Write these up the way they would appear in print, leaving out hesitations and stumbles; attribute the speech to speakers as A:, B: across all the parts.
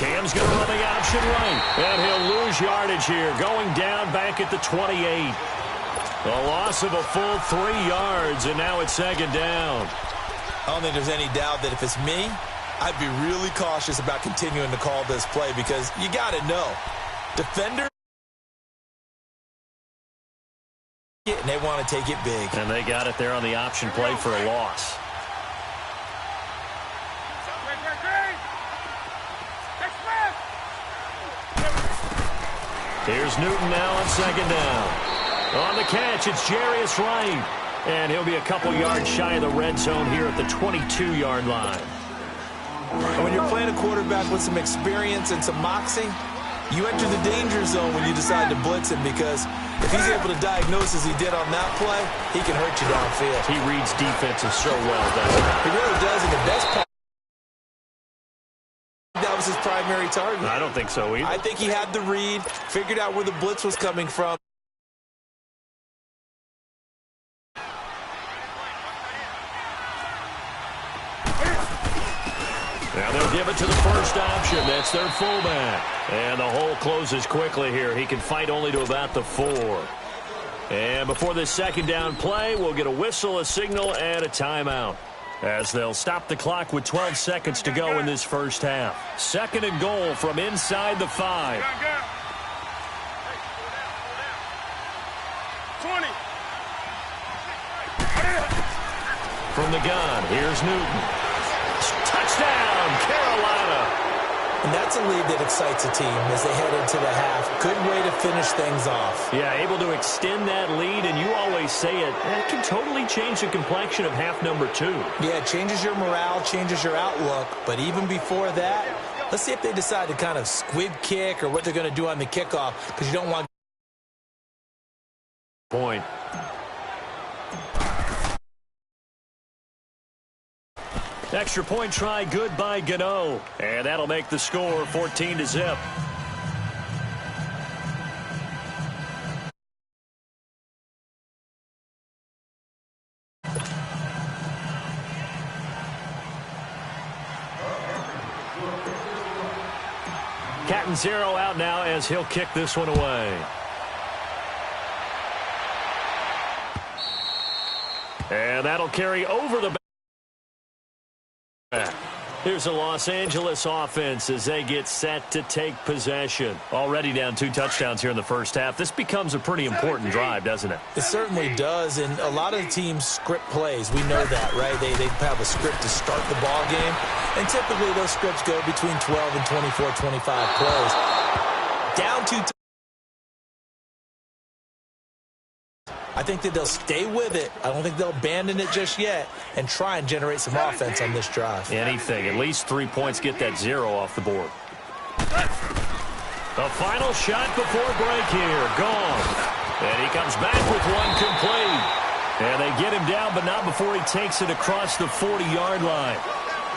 A: Cam's going to run the option right. And he'll lose yardage here, going down back at the 28. A loss of a full 3 yards, and now it's second down.
B: I don't think there's any doubt that if it's me, I'd be really cautious about continuing to call this play because you got to know, defender, and they want to take it big.
A: And they got it there on the option play for a loss. Here's Newton now on second down. On the catch, it's Jarius Wright. And he'll be a couple yards shy of the red zone here at the 22-yard line.
B: When you're playing a quarterback with some experience and some moxie, you enter the danger zone when you decide to blitz him because if he's able to diagnose as he did on that play, he can hurt you downfield.
A: He reads defenses so well, doesn't he?
B: He really does, and the best part, that was his primary target.
A: I don't think so either.
B: I think he had the read, figured out where the blitz was coming from.
A: Now they'll give it to the first option. That's their fullback. And the hole closes quickly here. He can fight only to about the 4. And before this second down play, we'll get a whistle, a signal, and a timeout, as they'll stop the clock with 12 seconds to go in this first half. Second and goal from inside the 5.
C: 20.
A: From the gun, here's Newton. Touchdown, Carolina.
B: And that's a lead that excites a team as they head into the half. Good way to finish things off.
A: Yeah, able to extend that lead, and you always say it can totally change the complexion of half number 2.
B: Yeah, it changes your morale, changes your outlook. But even before that, let's see if they decide to kind of squib kick or what they're going to do on the kickoff, because you don't want
A: point. Extra point try, good by Gano. And that'll make the score 14-0. Catanzaro out now as he'll kick this one away. And that'll carry over the back. Here's a Los Angeles offense as they get set to take possession. Already down 2 touchdowns here in the first half. This becomes a pretty important drive, doesn't it?
B: It certainly does, and a lot of the teams script plays. We know that, right? They have a script to start the ball game, and typically those scripts go between 12 and 24, 25 plays. Down 2 I think that they'll stay with it. I don't think they'll abandon it just yet and try and generate some offense on this drive.
A: Anything. At least 3 points get that 0 off the board. The final shot before break here. Gone. And he comes back with one complete. And they get him down, but not before he takes it across the 40-yard line.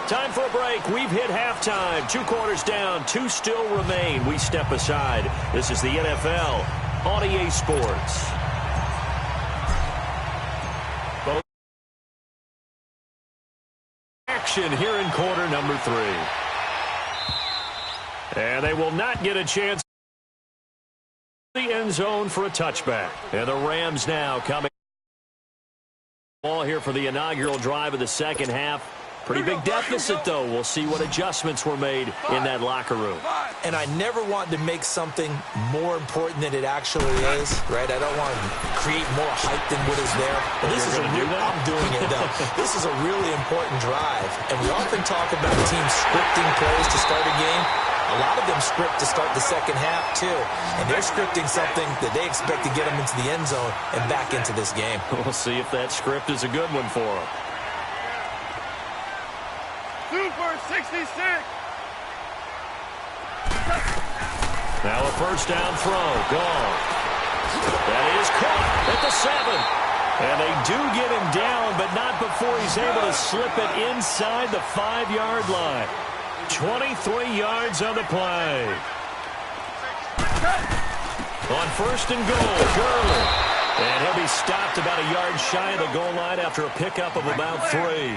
A: Time for a break. We've hit halftime. 2 quarters down. 2 still remain. We step aside. This is the NFL on EA Sports. Action here in quarter number 3. And they will not get a chance in the end zone for a touchback. And the Rams now coming ball here for the inaugural drive of the second half. Pretty big deficit, though. We'll see what adjustments were made in that locker room.
B: And I never want to make something more important than it actually is, right? I don't want to create more hype than what is there. But this is I'm doing it, though. This is a really important drive. And we often talk about teams scripting plays to start a game. A lot of them script to start the second half, too. And they're scripting something that they expect to get them into the end zone and back into this game.
A: We'll see if that script is a good one for them.
C: Super 66.
A: Now a first down throw. Gone. That is caught at the 7. And they do get him down, but not before he's able to slip it inside the 5-yard line. 23 yards on the play. On first and goal, Gurley. And he'll be stopped about a yard shy of the goal line after a pickup of about 3.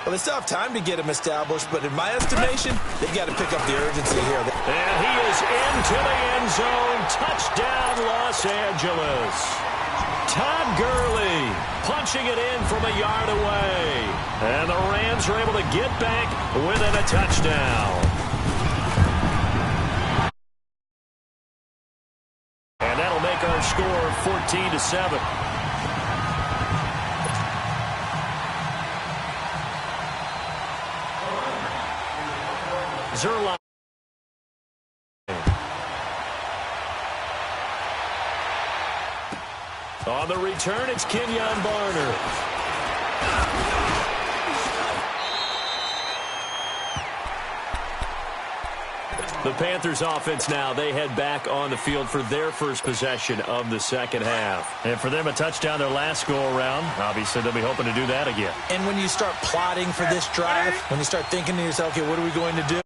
B: Well, they still have time to get him established, but in my estimation, they've got to pick up the urgency here.
A: And he is into the end zone. Touchdown, Los Angeles. Todd Gurley punching it in from a yard away. And the Rams are able to get back within a touchdown. And that'll make our score 14-7. Zerline. On the return, it's Kenyon Barner. The Panthers offense now, they head back on the field for their first possession of the second half. And for them, a touchdown their last go-around. Obviously, they'll be hoping to do that again.
B: And when you start plotting for this drive, when you start thinking to yourself, okay, what are we going to do?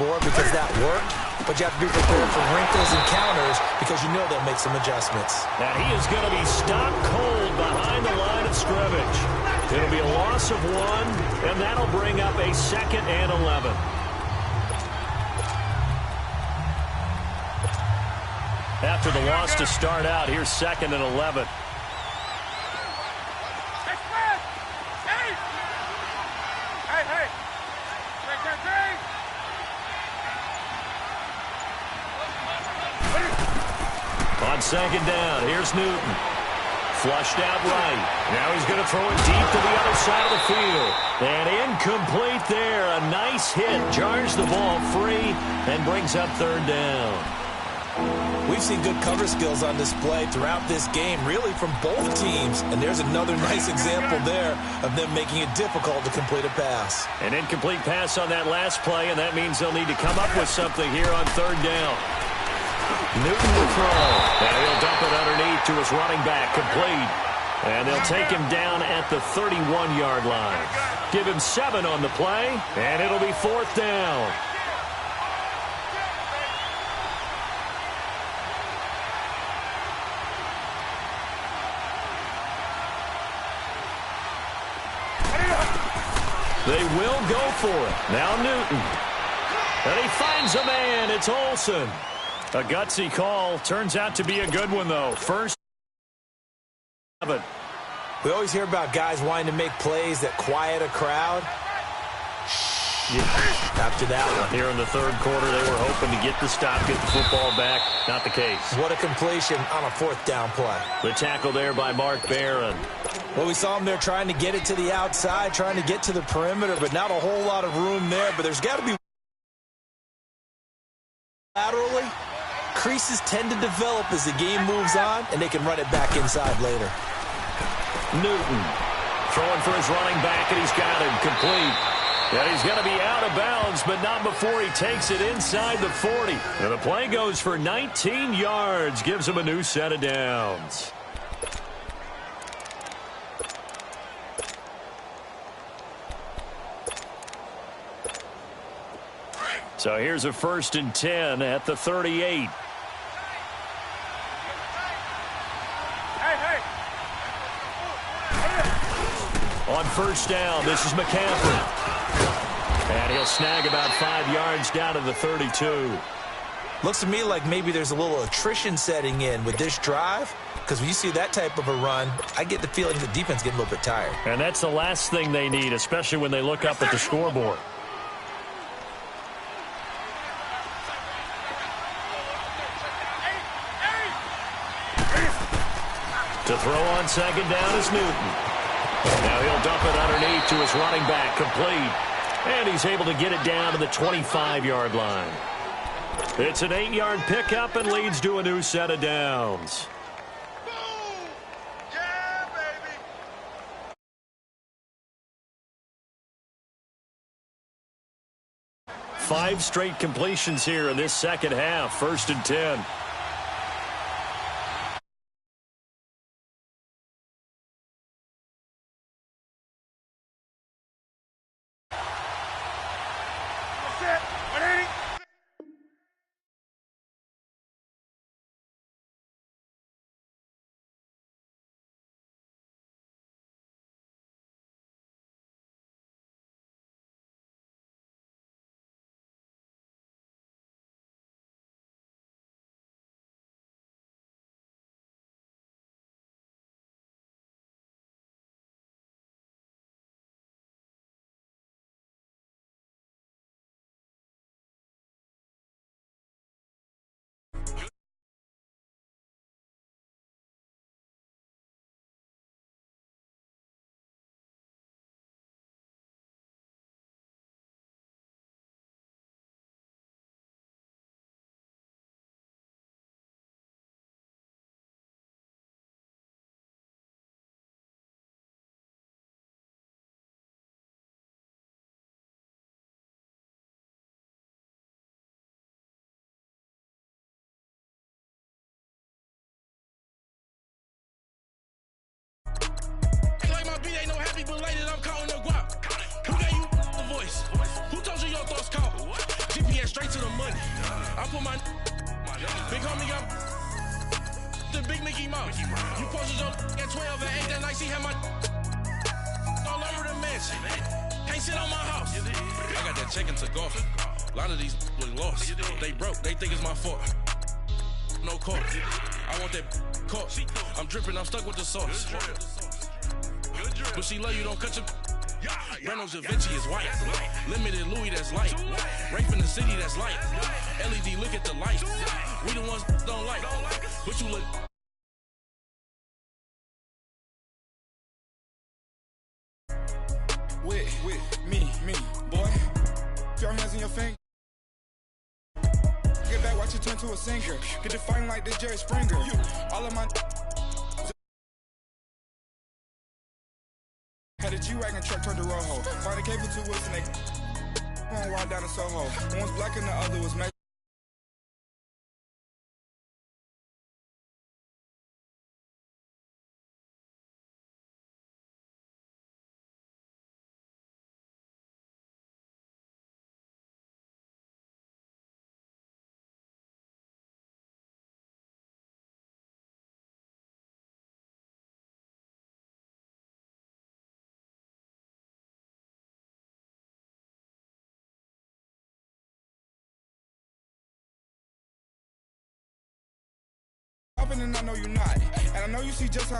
B: Because that worked, but you have to be prepared for wrinkles and counters because you know they'll make some adjustments.
A: Now he is going to be stopped cold behind the line of scrimmage. It'll be a loss of 1, and that'll bring up a 2nd and 11. After the loss to start out, here's 2nd and 11. On 2nd down, here's Newton. Flushed out right. Now he's going to throw it deep to the other side of the field. And incomplete there. A nice hit. Jars the ball free and brings up 3rd down.
B: We've seen good cover skills on display throughout this game, really from both teams. And there's another nice example there of them making it difficult to complete a pass.
A: An incomplete pass on that last play, and that means they'll need to come up with something here on 3rd down. Newton will throw, and he'll dump it underneath to his running back, complete. And they'll take him down at the 31-yard line. Give him 7 on the play, and it'll be 4th down. They will go for it. Now Newton. And he finds a man. It's Olsen. A gutsy call. Turns out to be a good one, though. 1st.
B: We always hear about guys wanting to make plays that quiet a crowd.
A: Yeah.
B: After that one.
A: Here in the 3rd quarter, they were hoping to get the stop, get the football back. Not the case.
B: What a completion on a 4th down play.
A: The tackle there by Mark Barron.
B: Well, we saw him there trying to get it to the outside, trying to get to the perimeter, but not a whole lot of room there. But there's got to be laterally. Creases tend to develop as the game moves on, and they can run it back inside later.
A: Newton throwing for his running back, and he's got him complete. And he's going to be out of bounds, but not before he takes it inside the 40. And the play goes for 19 yards, gives him a new set of downs. So here's a 1st and 10 at the 38. On 1st down, this is McCaffrey. And he'll snag about 5 yards down to the 32.
B: Looks to me like maybe there's a little attrition setting in with this drive, because when you see that type of a run, I get the feeling the defense getting a little bit tired.
A: And that's the last thing they need, especially when they look up at the scoreboard. To throw on 2nd down is Newton. Now he'll dump it underneath to his running back, complete. And he's able to get it down to the 25-yard line. It's an 8-yard pickup and leads to a new set of downs.
C: Yeah, baby.
A: 5 straight completions here in this second half. 1st and 10.
D: week belated, I'm counting the guap. Who gave you the voice? Who told you your thoughts count? GPS straight to the money. I put my big homie up. The big Mickey Mouse. You posted your at 12 and 8 that night. She had my all over the mansion. Can't sit on my house. I got that check and took off. A lot of these was lost. They broke. They think it's my fault. No court. I want that caught. I'm dripping. I'm stuck with the sauce. But she love you. Don't cut your. Renault Da Vinci is white. Limited Louis, that's light. Rape in the city, that's light. LED, look at the lights. We the ones don't like. But you look.
E: With me, boy. Put your hands in your finger. Get back, watch it turn to a singer. Get it fighting like this Jerry Springer. All of my. Had a G-Wagon truck turned to Rojo. Find a cable 2 wheels and they going wild down in Soho. One was black and the other was Mexican. And I know you're not. And I know you see just how